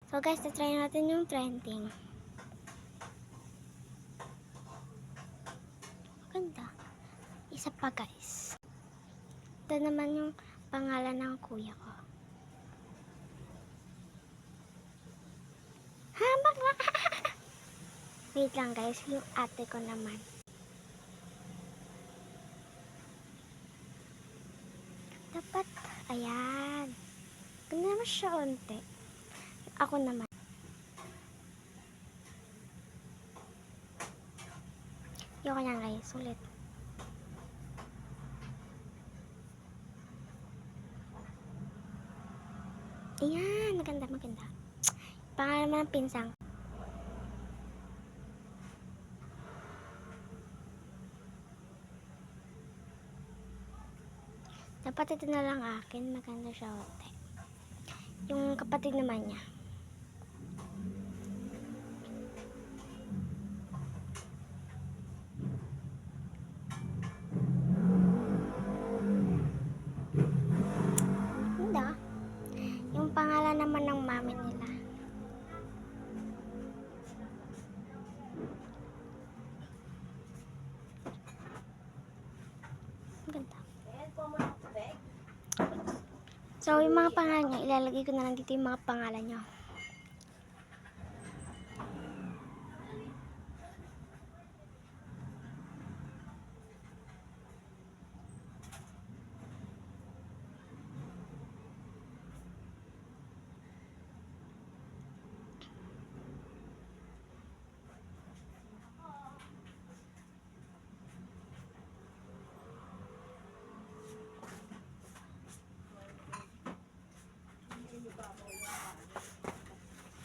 So guys, try natin yung trending. Ganda. Isa pa guys. Ito naman yung pangalan ng kuya ko. Ha, bakla! Wait lang guys, yung ate ko naman. Dapat, ayan. Ganda naman siya onte. Ako naman. Yung kanya guys, ulit. Ayan, maganda, maganda. Pangalan naman ng pinsang. Dapat ito na lang akin, maganda siya onte. Yung kapatid naman niya. Ganda. Yung pangalan naman ng mami nila. Ganda. So, yung mga pangalan niya, ilalagay ko na lang dito yung mga pangalan niya.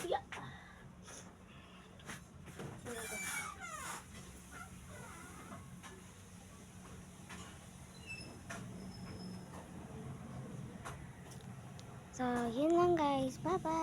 Yeah. So, yun lang guys. Bye-bye.